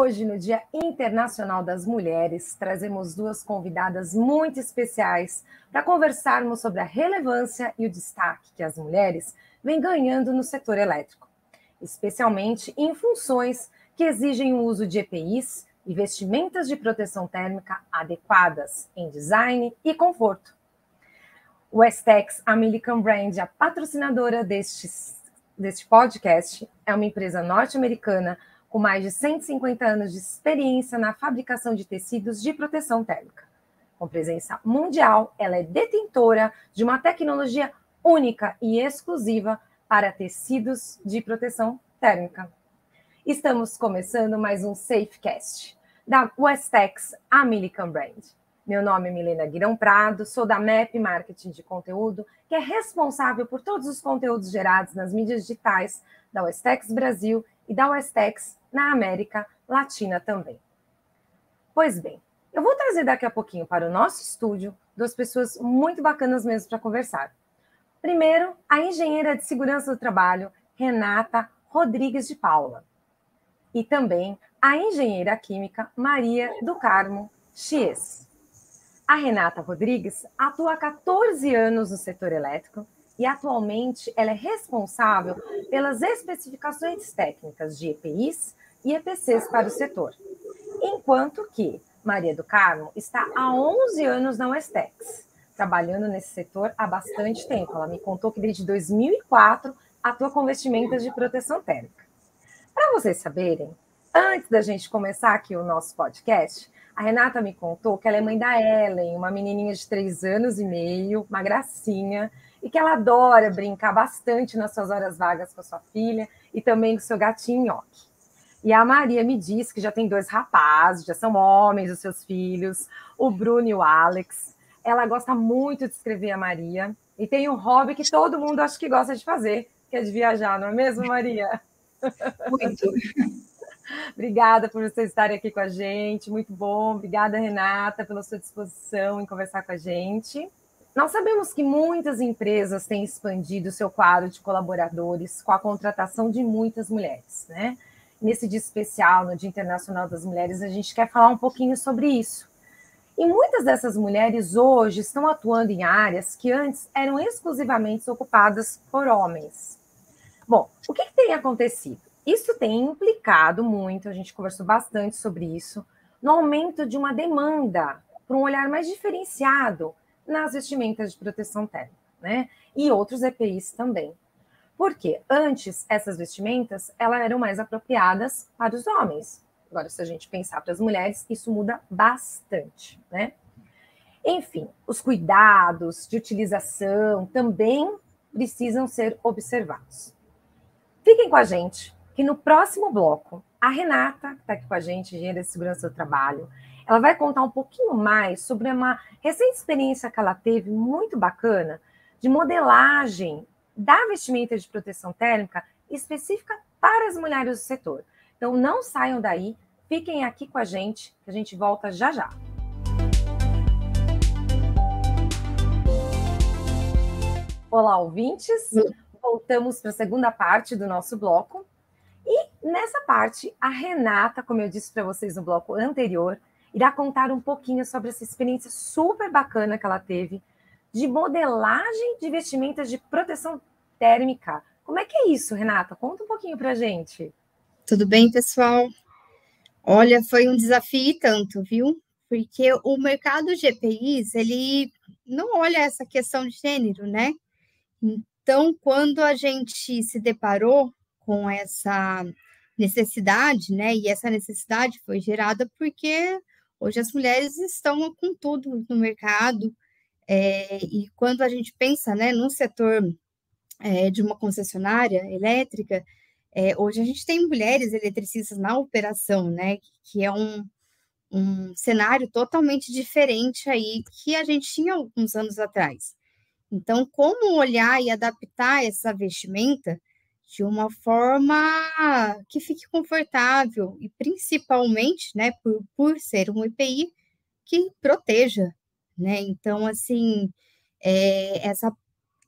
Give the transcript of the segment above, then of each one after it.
Hoje, no Dia Internacional das Mulheres, trazemos duas convidadas muito especiais para conversarmos sobre a relevância e o destaque que as mulheres vêm ganhando no setor elétrico, especialmente em funções que exigem o uso de EPIs e vestimentas de proteção térmica adequadas em design e conforto. O Westex American Brand, a patrocinadora deste podcast, é uma empresa norte-americana com mais de 150 anos de experiência na fabricação de tecidos de proteção térmica. Com presença mundial, ela é detentora de uma tecnologia única e exclusiva para tecidos de proteção térmica. Estamos começando mais um SafeCast da Westex American Brand. Meu nome é Milena Guirão Prado, sou da MEP Marketing de Conteúdo, que é responsável por todos os conteúdos gerados nas mídias digitais da Westex Brasil e da Westex na América Latina também. Pois bem, eu vou trazer daqui a pouquinho para o nosso estúdio duas pessoas muito bacanas mesmo para conversar. Primeiro, a engenheira de segurança do trabalho, Renata Rodrigues de Paula. E também a engenheira química, Maria do Carmo Chies. A Renata Rodrigues atua há 14 anos no setor elétrico e atualmente ela é responsável pelas especificações técnicas de EPIs e EPCs para o setor. Enquanto que Maria do Carmo está há 11 anos na Westex, trabalhando nesse setor há bastante tempo. Ela me contou que desde 2004 atua com vestimentas de proteção térmica. Para vocês saberem, antes da gente começar aqui o nosso podcast, a Renata me contou que ela é mãe da Ellen, uma menininha de 3 anos e meio, uma gracinha, e que ela adora brincar bastante nas suas horas vagas com a sua filha e também com o seu gatinho Nhoque. E a Maria me disse que já tem 2 rapazes, já são homens, os seus filhos, o Bruno e o Alex. Ela gosta muito de escrever, a Maria, e tem um hobby que todo mundo acho que gosta de fazer, que é de viajar, não é mesmo, Maria? Muito. Obrigada por vocês estarem aqui com a gente, muito bom. Obrigada, Renata, pela sua disposição em conversar com a gente. Nós sabemos que muitas empresas têm expandido seu quadro de colaboradores com a contratação de muitas mulheres, né? Nesse dia especial, no Dia Internacional das Mulheres, a gente quer falar um pouquinho sobre isso. E muitas dessas mulheres hoje estão atuando em áreas que antes eram exclusivamente ocupadas por homens. Bom, o que tem acontecido? Isso tem implicado muito, a gente conversou bastante sobre isso, no aumento de uma demanda por um olhar mais diferenciado nas vestimentas de proteção térmica, né? E outros EPIs também. Porque antes essas vestimentas elas eram mais apropriadas para os homens. Agora, se a gente pensar para as mulheres, isso muda bastante, né? Enfim, os cuidados de utilização também precisam ser observados. Fiquem com a gente, que no próximo bloco, a Renata, que está aqui com a gente, engenheira de segurança do trabalho, ela vai contar um pouquinho mais sobre uma recente experiência que ela teve, muito bacana, de modelagem da vestimenta de proteção térmica específica para as mulheres do setor. Então, não saiam daí, fiquem aqui com a gente, que a gente volta já já. Olá, ouvintes! Voltamos para a segunda parte do nosso bloco. E nessa parte, a Renata, como eu disse para vocês no bloco anterior, irá contar um pouquinho sobre essa experiência super bacana que ela teve de modelagem de vestimentas de proteção térmica. Como é que é isso, Renata? Conta um pouquinho para a gente. Tudo bem, pessoal? Olha, foi um desafio e tanto, viu? Porque o mercado de EPIs, ele não olha essa questão de gênero, né? Então, quando a gente se deparou com essa necessidade, né? E essa necessidade foi gerada porque hoje as mulheres estão com tudo no mercado. E quando a gente pensa, né, no setor de uma concessionária elétrica, hoje a gente tem mulheres eletricistas na operação, né? Que é um cenário totalmente diferente aí que a gente tinha alguns anos atrás. Então, como olhar e adaptar essa vestimenta de uma forma que fique confortável e principalmente, né, por ser um EPI que proteja, né? Então, assim, essa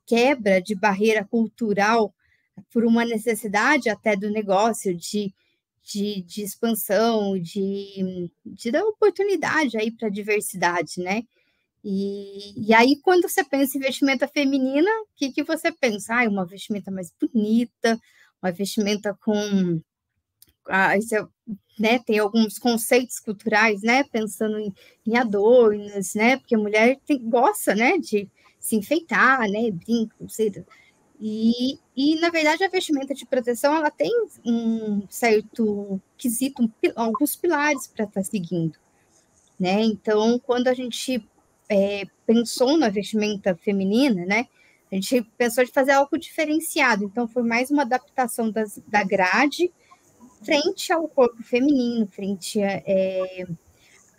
quebra de barreira cultural por uma necessidade até do negócio de expansão, de dar oportunidade aí para a diversidade, né? E aí, quando você pensa em vestimenta feminina, o que você pensa? Ah, uma vestimenta mais bonita, uma vestimenta com... né, tem alguns conceitos culturais, né? Pensando em adornos, né? Porque a mulher gosta, né? De se enfeitar, né? Brinco, pulseira. Na verdade, a vestimenta de proteção, ela tem um certo quesito, alguns pilares para estar seguindo, né? Então, quando a gente pensou na vestimenta feminina, né? A gente pensou de fazer algo diferenciado. Então, foi mais uma adaptação da grade frente ao corpo feminino, frente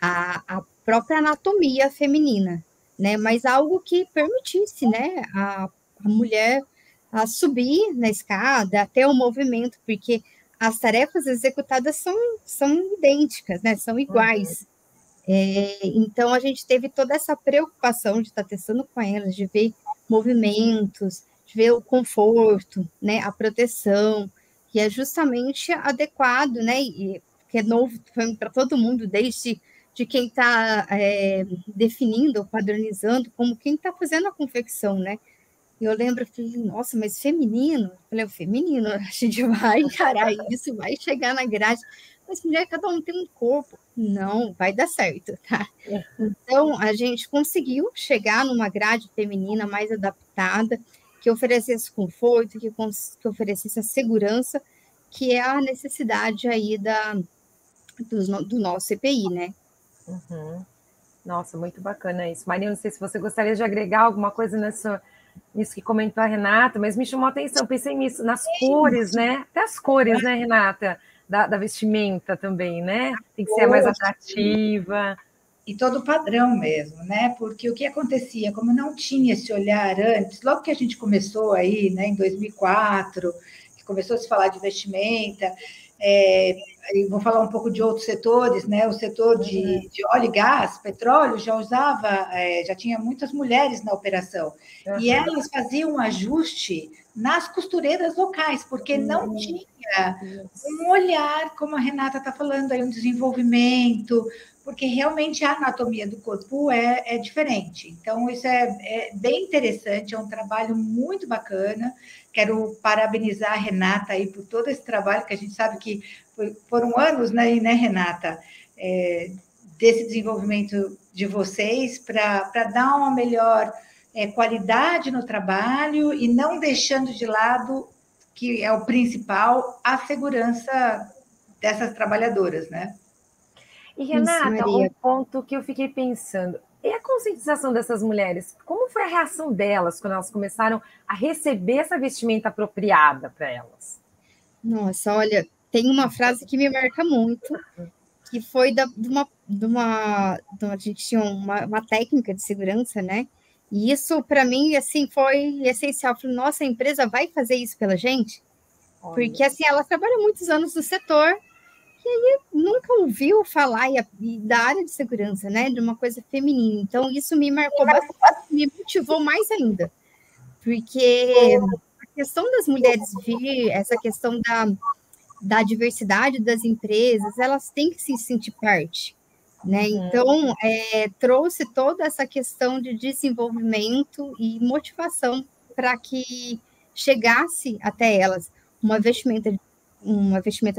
a própria anatomia feminina, né? Mas algo que permitisse, né, a mulher a subir na escada, até o movimento, porque as tarefas executadas são idênticas, né? São iguais. Então, a gente teve toda essa preocupação de estar testando com elas, de ver movimentos, de ver o conforto, né? A proteção, que é justamente adequado, né? E que é novo para todo mundo, desde de quem está definindo, padronizando, como quem está fazendo a confecção, né? E eu lembro, falei, nossa, mas feminino? Eu falei, o feminino, a gente vai encarar isso, vai chegar na grade. Mas mulher, cada um tem um corpo. Não, vai dar certo, tá? Então, a gente conseguiu chegar numa grade feminina mais adaptada, que oferecesse conforto, que oferecesse a segurança, que é a necessidade aí do nosso CPI, né? Uhum. Nossa, muito bacana isso. Maria, não sei se você gostaria de agregar alguma coisa nisso que comentou a Renata, mas me chamou a atenção, pensei nisso, nas cores, né? Até as cores, né, Renata? Da vestimenta também, né? Tem que ser mais atrativa. E todo padrão mesmo, né? Porque o que acontecia, como não tinha esse olhar antes, logo que a gente começou aí, né, em 2004, que começou a se falar de vestimenta, vou falar um pouco de outros setores, né? O setor de óleo e gás, petróleo, já usava, já tinha muitas mulheres na operação. E elas faziam um ajuste nas costureiras locais, porque não tinha um olhar, como a Renata está falando aí, um desenvolvimento, porque realmente a anatomia do corpo é diferente. Então, isso é bem interessante, é um trabalho muito bacana. Quero parabenizar a Renata aí por todo esse trabalho, que a gente sabe que foram anos, né, Renata, desse desenvolvimento de vocês para dar uma melhor qualidade no trabalho e não deixando de lado, que é o principal, a segurança dessas trabalhadoras, né? E, Renata, um ponto que eu fiquei pensando, e a conscientização dessas mulheres? Como foi a reação delas quando elas começaram a receber essa vestimenta apropriada para elas? Nossa, olha, tem uma frase que me marca muito, que foi a gente tinha uma técnica de segurança, né? E isso, para mim, assim, foi essencial. Eu falei, nossa, a empresa vai fazer isso pela gente? Olha. Porque, assim, ela trabalha muitos anos no setor e aí nunca ouviu falar da área de segurança, né? De uma coisa feminina. Então, isso me marcou bastante, me motivou mais ainda. Porque a questão das mulheres vir, essa questão da diversidade das empresas, elas têm que se sentir parte, né? Então, trouxe toda essa questão de desenvolvimento e motivação para que chegasse até elas uma vestimenta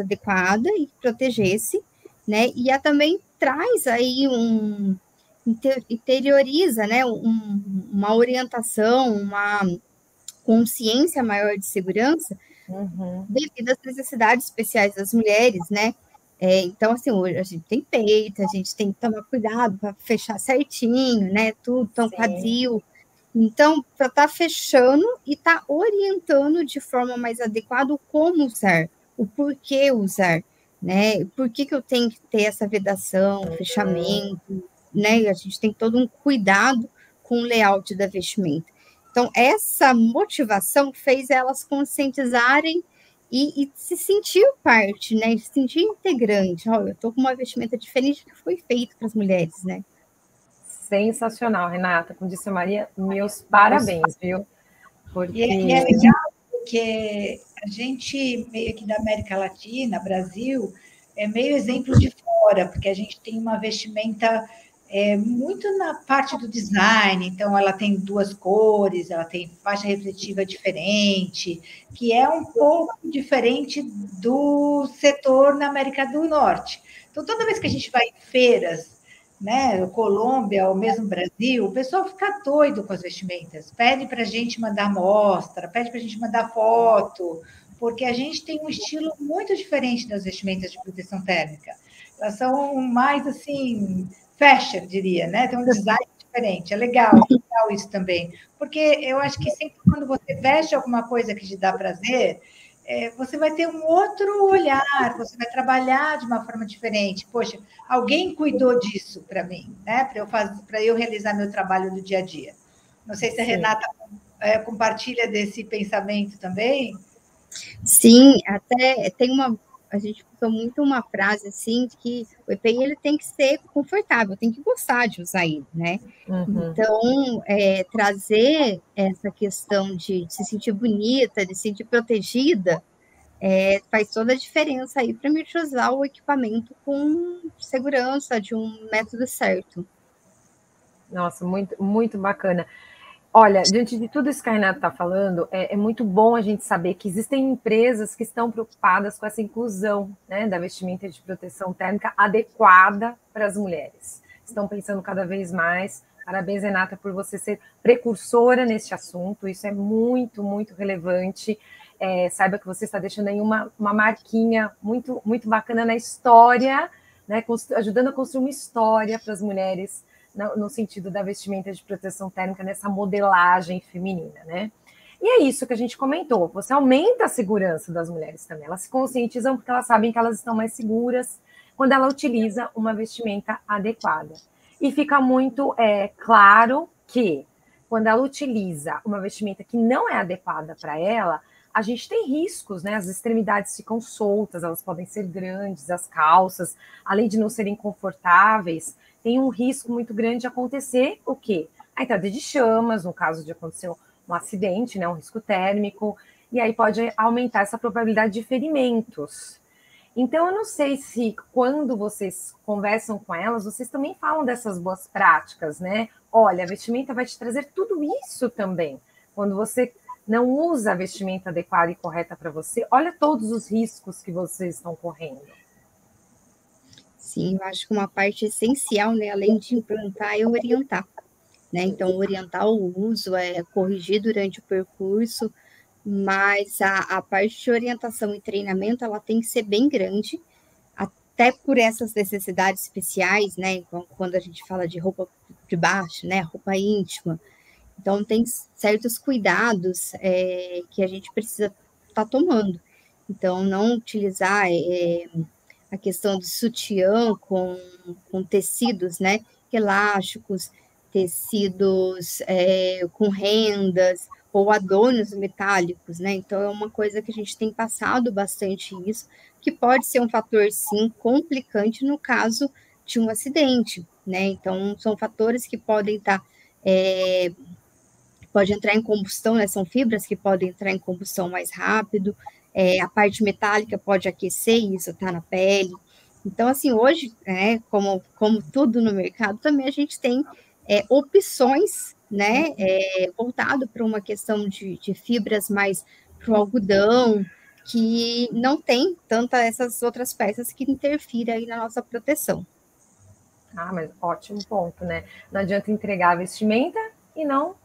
adequada e que protegesse, né? E também traz aí interioriza, né? Uma orientação, uma consciência maior de segurança, devido às necessidades especiais das mulheres, né? Então, assim, hoje a gente tem peito, a gente tem que tomar cuidado para fechar certinho, né? Tudo, então, quadril. Então, para estar fechando e estar orientando de forma mais adequada o como usar, o porquê usar, né? Por que eu tenho que ter essa vedação, fechamento, né? A gente tem todo um cuidado com o layout da vestimenta. Então, essa motivação fez elas conscientizarem e se sentir parte, né? Se sentir integrante. Olha, eu estou com uma vestimenta diferente que foi feita para as mulheres, né? Sensacional, Renata. Como disse a Maria, meus parabéns, viu? Porque... E é legal porque a gente, meio que da América Latina, Brasil, é meio exemplo de fora, porque a gente tem uma vestimenta muito na parte do design, então ela tem duas cores, ela tem faixa refletiva diferente, que é um pouco diferente do setor na América do Norte. Então, toda vez que a gente vai em feiras, né, Colômbia ou mesmo Brasil, o pessoal fica doido com as vestimentas, pede para a gente mandar amostra, pede para a gente mandar foto, porque a gente tem um estilo muito diferente das vestimentas de proteção térmica. Elas são mais assim, fashion, diria, né? Tem um design diferente. É legal isso também, porque eu acho que sempre quando você veste alguma coisa que te dá prazer, você vai ter um outro olhar, você vai trabalhar de uma forma diferente. Poxa, alguém cuidou disso para mim, né? Para eu realizar meu trabalho do dia a dia. Não sei se a Renata compartilha desse pensamento também. Sim, até tem a gente usa muito uma frase assim, de que o EPI ele tem que ser confortável, tem que gostar de usar ele, né? Uhum. Então, trazer essa questão de se sentir bonita, de se sentir protegida, faz toda a diferença aí para a gente usar o equipamento com segurança, de um método certo. Nossa, muito, muito bacana. Olha, diante de tudo isso que a Renata está falando, é muito bom a gente saber que existem empresas que estão preocupadas com essa inclusão, né, da vestimenta de proteção térmica adequada para as mulheres. Estão pensando cada vez mais. Parabéns, Renata, por você ser precursora nesse assunto. Isso é muito, muito relevante. Saiba que você está deixando aí uma marquinha muito, muito bacana na história, né, ajudando a construir uma história para as mulheres no sentido da vestimenta de proteção térmica, nessa modelagem feminina, né? E é isso que a gente comentou, você aumenta a segurança das mulheres também, elas se conscientizam porque elas sabem que elas estão mais seguras quando ela utiliza uma vestimenta adequada. E fica muito claro que quando ela utiliza uma vestimenta que não é adequada para ela, a gente tem riscos, né? As extremidades ficam soltas, elas podem ser grandes, as calças, além de não serem confortáveis, tem um risco muito grande de acontecer o quê? A entrada de chamas, no caso de acontecer um acidente, né, um risco térmico, e aí pode aumentar essa probabilidade de ferimentos. Então, eu não sei se quando vocês conversam com elas, vocês também falam dessas boas práticas, né? Olha, a vestimenta vai te trazer tudo isso também. Quando você não usa a vestimenta adequada e correta para você, olha todos os riscos que vocês estão correndo. Sim, eu acho que uma parte essencial, né, além de implantar, é orientar, né? Então, orientar o uso, corrigir durante o percurso, mas a parte de orientação e treinamento, ela tem que ser bem grande, até por essas necessidades especiais, né? Quando a gente fala de roupa de baixo, né? Roupa íntima. Então, tem certos cuidados que a gente precisa estar tomando. Então, não utilizar a questão do sutiã com tecidos, né, elásticos, tecidos com rendas ou adornos metálicos, né? Então, é uma coisa que a gente tem passado bastante isso, que pode ser um fator, sim, complicante no caso de um acidente, né? Então, são fatores que podem estar... pode entrar em combustão, né? São fibras que podem entrar em combustão mais rápido, a parte metálica pode aquecer e isso está na pele. Então, assim, hoje, como tudo no mercado, também a gente tem opções, né, voltado para uma questão de fibras mais para o algodão, que não tem tantas essas outras peças que interfirem aí na nossa proteção. Ah, mas ótimo ponto, né? Não adianta entregar a vestimenta e não,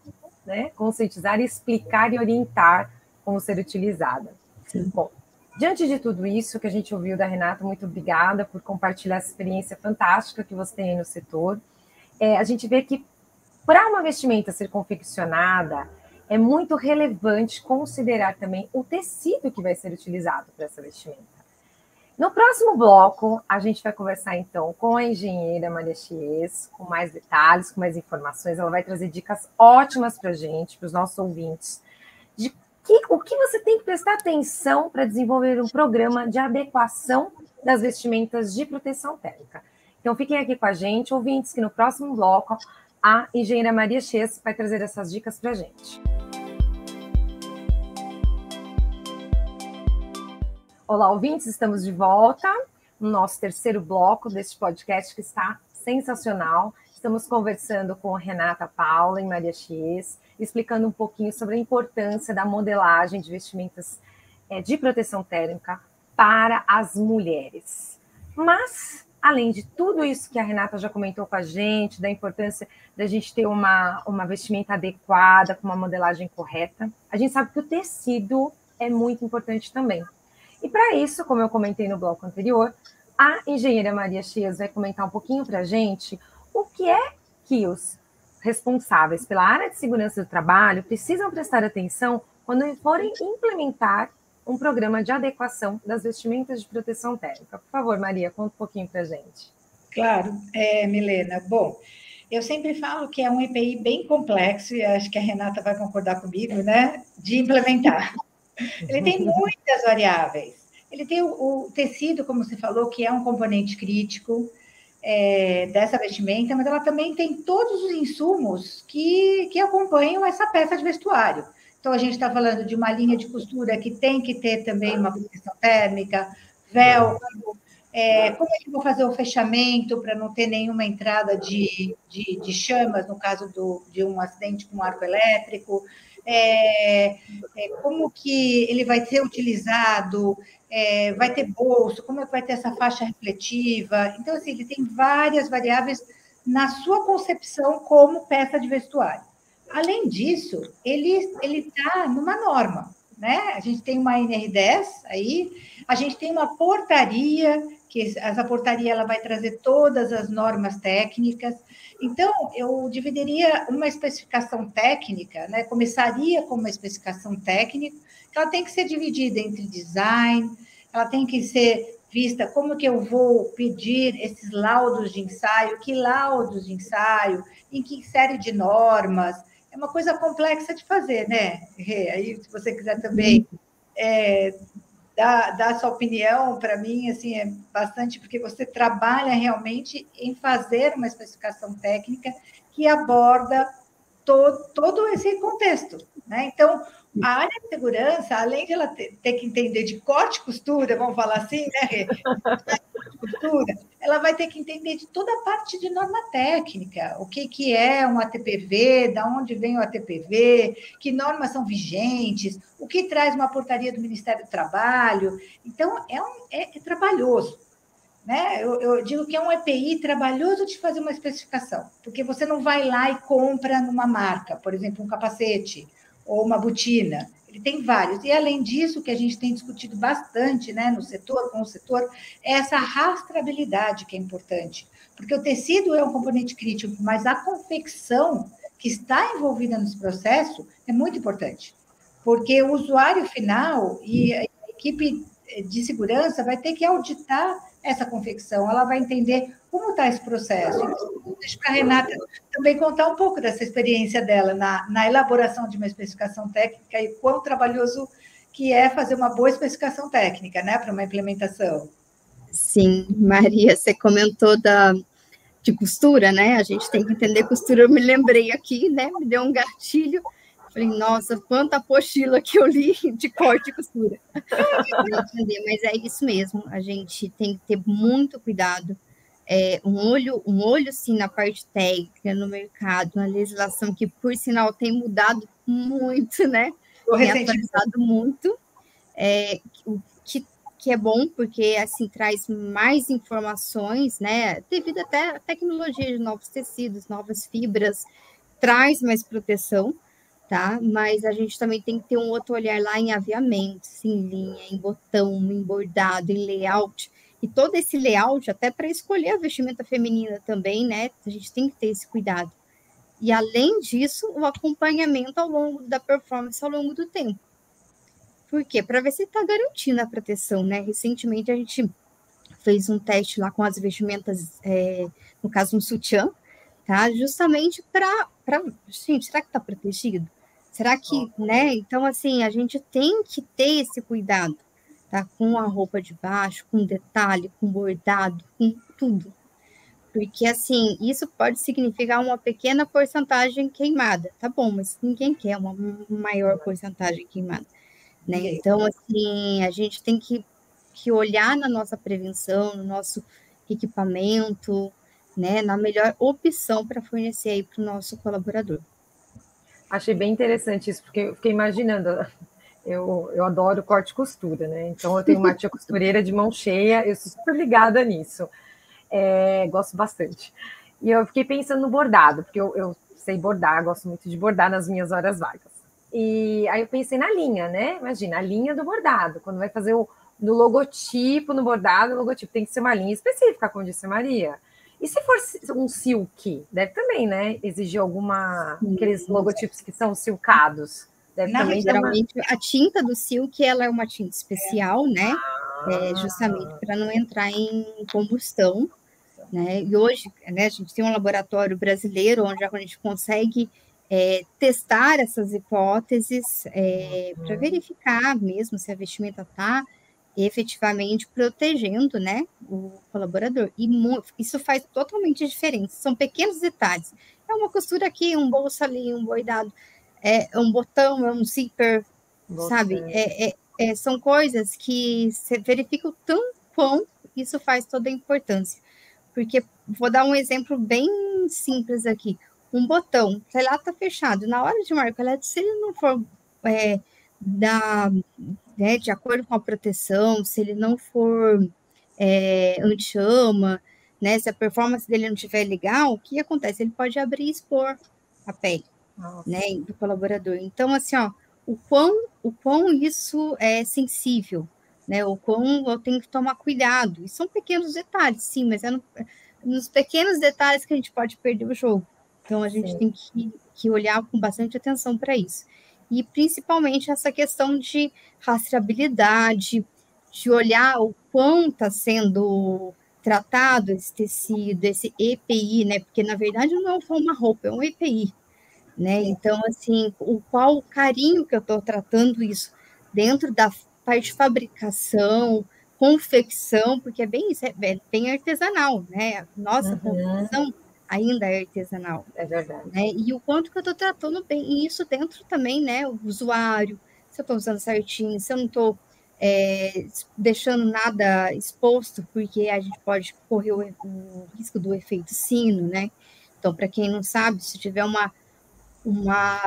né, conscientizar, explicar e orientar como ser utilizada. Sim. Bom, diante de tudo isso que a gente ouviu da Renata, muito obrigada por compartilhar essa experiência fantástica que você tem aí no setor. A gente vê que para uma vestimenta ser confeccionada, é muito relevante considerar também o tecido que vai ser utilizado para essa vestimenta. No próximo bloco, a gente vai conversar, então, com a engenheira Maria Chies, com mais detalhes, com mais informações. Ela vai trazer dicas ótimas para a gente, para os nossos ouvintes, de o que você tem que prestar atenção para desenvolver um programa de adequação das vestimentas de proteção térmica. Então, fiquem aqui com a gente, ouvintes, que no próximo bloco, a engenheira Maria Chies vai trazer essas dicas para a gente. Olá, ouvintes, estamos de volta no nosso terceiro bloco deste podcast que está sensacional. Estamos conversando com Renata Paula e Maria Chies, explicando um pouquinho sobre a importância da modelagem de vestimentas de proteção térmica para as mulheres. Mas, além de tudo isso que a Renata já comentou com a gente, da importância da gente ter uma vestimenta adequada, com uma modelagem correta, a gente sabe que o tecido é muito importante também. E para isso, como eu comentei no bloco anterior, a engenheira Maria Chies vai comentar um pouquinho para a gente o que é que os responsáveis pela área de segurança do trabalho precisam prestar atenção quando forem implementar um programa de adequação das vestimentas de proteção térmica. Por favor, Maria, conta um pouquinho para a gente. Claro, Milena. Bom, eu sempre falo que é um EPI bem complexo, e acho que a Renata vai concordar comigo, né, de implementar. Ele tem muitas variáveis. Ele tem o tecido, como você falou, que é um componente crítico dessa vestimenta, mas ela também tem todos os insumos que acompanham essa peça de vestuário. Então, a gente está falando de uma linha de costura que tem que ter também uma proteção térmica, velcro, como é que eu vou fazer o fechamento para não ter nenhuma entrada de chamas, no caso de um acidente com arco elétrico, como que ele vai ser utilizado, vai ter bolso, como é que vai ter essa faixa refletiva. Então, assim, ele tem várias variáveis na sua concepção como peça de vestuário. Além disso, ele está numa norma, né? A gente tem uma NR10 aí, a gente tem uma portaria, que essa portaria ela vai trazer todas as normas técnicas. Então, eu dividiria uma especificação técnica, né? Começaria com uma especificação técnica, que ela tem que ser dividida entre design, ela tem que ser vista como que eu vou pedir esses laudos de ensaio, que laudos de ensaio, em que série de normas. É uma coisa complexa de fazer, né? Aí, se você quiser também dar sua opinião, para mim, assim, é bastante, porque você trabalha realmente em fazer uma especificação técnica que aborda todo esse contexto, né? Então, a área de segurança, além de ela ter que entender de corte e costura, vamos falar assim, né? Costura, ela vai ter que entender de toda a parte de norma técnica, o que é um ATPV, da onde vem o ATPV, que normas são vigentes, o que traz uma portaria do Ministério do Trabalho. Então, é trabalhoso, né? Eu digo que é um EPI trabalhoso de fazer uma especificação, porque você não vai lá e compra numa marca, por exemplo, um capacete ou uma botina. Ele tem vários. E, além disso, o que a gente tem discutido bastante, né, no setor, com o setor, é essa rastreabilidade que é importante. Porque o tecido é um componente crítico, mas a confecção que está envolvida nesse processo é muito importante. Porque o usuário final e a equipe de segurança vai ter que auditar essa confecção, ela vai entender como está esse processo. Então, deixa para a Renata também contar um pouco dessa experiência dela na elaboração de uma especificação técnica e quão trabalhoso que é fazer uma boa especificação técnica, né, para uma implementação. Sim, Maria, você comentou de costura, né? A gente tem que entender costura. Eu me lembrei aqui, né? Me deu um gatilho. Falei, nossa, quanta apostila que eu li de corte e costura. Mas é isso mesmo, a gente tem que ter muito cuidado. Um olho, sim, na parte técnica, no mercado, na legislação, que, por sinal, tem mudado muito, né? Tem atualizado muito. O que é bom, porque, assim, traz mais informações, né? Devido até à tecnologia de novos tecidos, novas fibras, traz mais proteção, tá? Mas a gente também tem que ter um outro olhar lá em aviamentos, em linha, em botão, em bordado, em layout. E todo esse layout, até para escolher a vestimenta feminina também, né? A gente tem que ter esse cuidado. E, além disso, o acompanhamento ao longo da performance, ao longo do tempo. Por quê? Para ver se está garantindo a proteção, né? Recentemente, a gente fez um teste lá com as vestimentas, no caso, um sutiã, tá? Justamente para... Gente, será que está protegido? Será que, né? Então, assim, a gente tem que ter esse cuidado, tá? Com a roupa de baixo, com detalhe, com bordado, com tudo. Porque, assim, isso pode significar uma pequena porcentagem queimada. Tá bom, mas ninguém quer uma maior porcentagem queimada, né? Então, assim, a gente tem que que olhar na nossa prevenção, no nosso equipamento, né, na melhor opção para fornecer aí para o nosso colaborador. Achei bem interessante isso, porque eu fiquei imaginando, eu adoro corte e costura, né? Então eu tenho uma tia costureira de mão cheia, eu sou super ligada nisso. Gosto bastante. E eu fiquei pensando no bordado, porque eu sei bordar, gosto muito de bordar nas minhas horas vagas. E aí eu pensei na linha, né? Imagina, a linha do bordado, quando vai fazer no logotipo, no bordado, o logotipo tem que ser uma linha específica, como disse a Maria. E se for um silk? Deve também, né? Exigir aqueles logotipos que são silcados. Deve também geralmente a tinta do silk, ela é uma tinta especial, né? Justamente para não entrar em combustão, né? E hoje, né, a gente tem um laboratório brasileiro onde a gente consegue testar essas hipóteses para verificar mesmo se a vestimenta está efetivamente protegendo, né, o colaborador. E isso faz totalmente diferença. São pequenos detalhes. É uma costura aqui, um bolso ali, um bordado, um botão, é um zíper, sabe? São coisas que você verifica o quão isso faz toda a importância. Porque, vou dar um exemplo bem simples aqui. Um botão, sei lá, está fechado. Na hora de marcar, se ele não for de acordo com a proteção, se ele não for anti-chama, né, se a performance dele não estiver legal, o que acontece? Ele pode abrir e expor a pele, né, do colaborador. Então, assim, ó, o quão isso é sensível, né, o quão eu tenho que tomar cuidado. E são pequenos detalhes, sim, mas nos pequenos detalhes que a gente pode perder o jogo. Então, a gente tem que olhar com bastante atenção para isso. E, principalmente, essa questão de rastreabilidade, de olhar o quão está sendo tratado esse tecido, esse EPI, né? Porque, na verdade, não é só uma roupa, é um EPI, né? Então, assim, qual o carinho que eu estou tratando isso dentro da parte de fabricação, confecção, porque é bem artesanal, né? Nossa confecção ainda é artesanal. É verdade. Né? E o quanto que eu estou tratando bem isso dentro também, né? O usuário, se eu estou usando certinho, se eu não estou deixando nada exposto, porque a gente pode correr o risco do efeito sino, né? Então, para quem não sabe, se tiver uma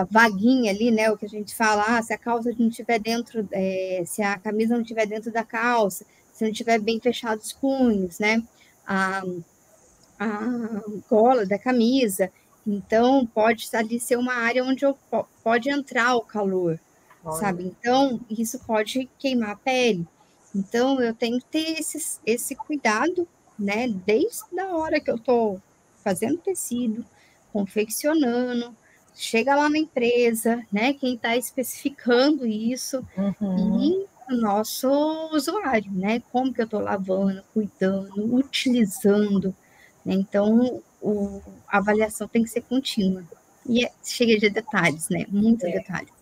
vaguinha ali, né? O que a gente fala, se a calça não estiver dentro, se a camisa não estiver dentro da calça, se não estiver bem fechados os punhos, né? A gola da camisa, então pode ali ser uma área onde pode entrar o calor, sabe? Então, isso pode queimar a pele. Então, eu tenho que ter esse cuidado, né? Desde a hora que eu estou fazendo tecido, confeccionando, chega lá na empresa, né? Quem está especificando isso e o nosso usuário, né? Como que eu estou lavando, cuidando, utilizando, né? Então, a avaliação tem que ser contínua. E cheia de detalhes, né? Muitos detalhes.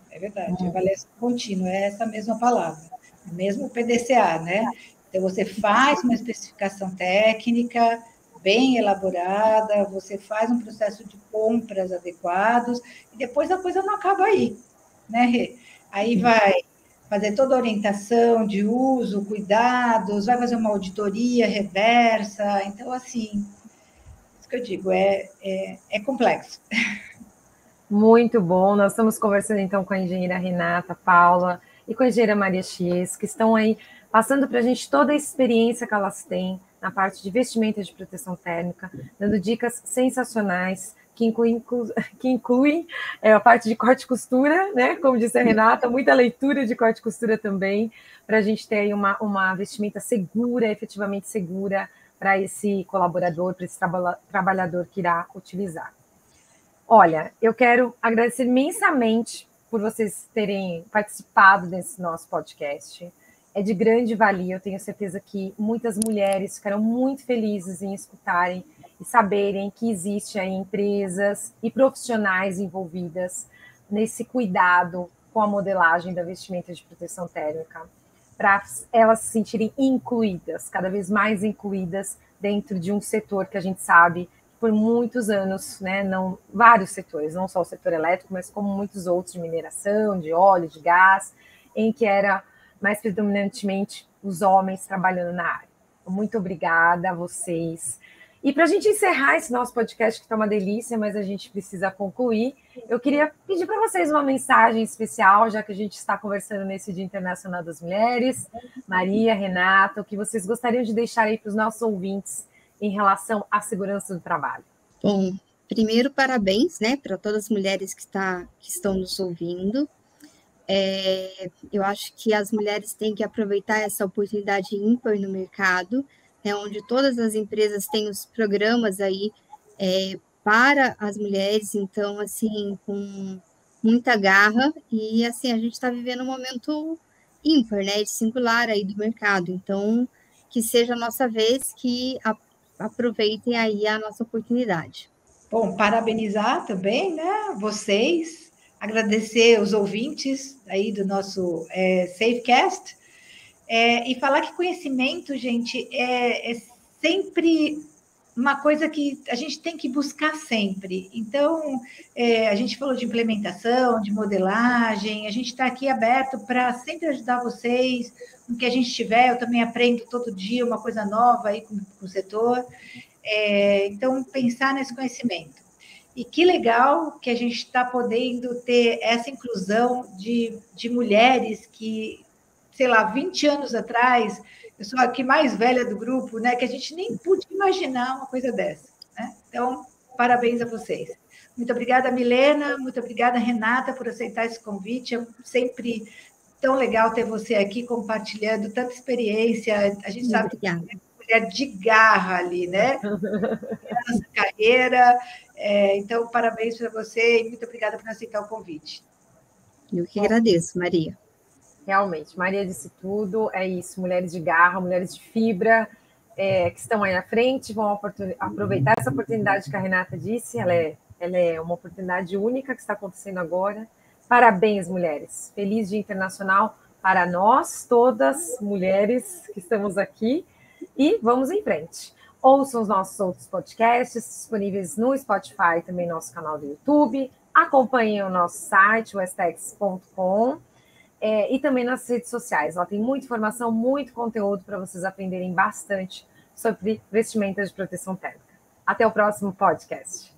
É verdade, avaliação contínua, é essa mesma palavra. Mesmo o PDCA, né? Então, você faz uma especificação técnica bem elaborada, você faz um processo de compras adequados, e depois a coisa não acaba aí, né, Rê? Aí vai fazer toda a orientação de uso, cuidados, vai fazer uma auditoria reversa. Então, assim, isso que eu digo, é complexo. Muito bom. Nós estamos conversando, então, com a engenheira Renata Paula e com a engenheira Maria Chies, que estão aí passando para a gente toda a experiência que elas têm na parte de vestimenta de proteção térmica, dando dicas sensacionais, que incluem a parte de corte e costura, né? Como disse a Renata, muita leitura de corte e costura também, para a gente ter aí uma vestimenta segura, efetivamente segura, para esse colaborador, para esse trabalhador que irá utilizar. Olha, eu quero agradecer imensamente por vocês terem participado desse nosso podcast. É de grande valia, eu tenho certeza que muitas mulheres ficarão muito felizes em escutarem e saberem que existe aí empresas e profissionais envolvidas nesse cuidado com a modelagem da vestimenta de proteção térmica, para elas se sentirem incluídas, cada vez mais incluídas dentro de um setor que a gente sabe por muitos anos, né, não, vários setores, não só o setor elétrico, mas como muitos outros de mineração, de óleo, de gás, em que era mais predominantemente os homens trabalhando na área. Muito obrigada a vocês. E para a gente encerrar esse nosso podcast, que está uma delícia, mas a gente precisa concluir, eu queria pedir para vocês uma mensagem especial, já que a gente está conversando nesse Dia Internacional das Mulheres. Maria, Renata, o que vocês gostariam de deixar aí para os nossos ouvintes em relação à segurança do trabalho? Bom, primeiro, parabéns, né, para todas as mulheres que estão nos ouvindo. Eu acho que as mulheres têm que aproveitar essa oportunidade ímpar no mercado, né, onde todas as empresas têm os programas aí para as mulheres, então, assim, com muita garra, e, assim, a gente está vivendo um momento ímpar, né, singular aí do mercado, então, que seja a nossa vez, que aproveitem aí a nossa oportunidade. Bom, parabenizar também, né, vocês, agradecer os ouvintes aí do nosso Safecast, e falar que conhecimento, gente, é sempre uma coisa que a gente tem que buscar sempre. Então, a gente falou de implementação, de modelagem, a gente está aqui aberto para sempre ajudar vocês, no que a gente tiver. Eu também aprendo todo dia uma coisa nova aí com o setor. Então, pensar nesse conhecimento. E que legal que a gente está podendo ter essa inclusão de mulheres que, sei lá, 20 anos atrás, eu sou a que mais velha do grupo, né, que a gente nem podia imaginar uma coisa dessa, né? Então, parabéns a vocês. Muito obrigada, Milena, muito obrigada, Renata, por aceitar esse convite. É sempre tão legal ter você aqui compartilhando tanta experiência. A gente sabe que é mulher de garra ali, né? Nossa carreira. Então, parabéns para você e muito obrigada por aceitar o convite. Eu que agradeço, Maria. Realmente, Maria disse tudo, é isso, mulheres de garra, mulheres de fibra, que estão aí à frente, vão aproveitar essa oportunidade que a Renata disse, ela é uma oportunidade única que está acontecendo agora. Parabéns, mulheres. Feliz Dia Internacional para nós, todas mulheres que estamos aqui, e vamos em frente. Ouçam os nossos outros podcasts disponíveis no Spotify e também no nosso canal do YouTube. Acompanhem o nosso site, westex.com. E também nas redes sociais. Lá tem muita informação, muito conteúdo para vocês aprenderem bastante sobre vestimentas de proteção térmica. Até o próximo podcast.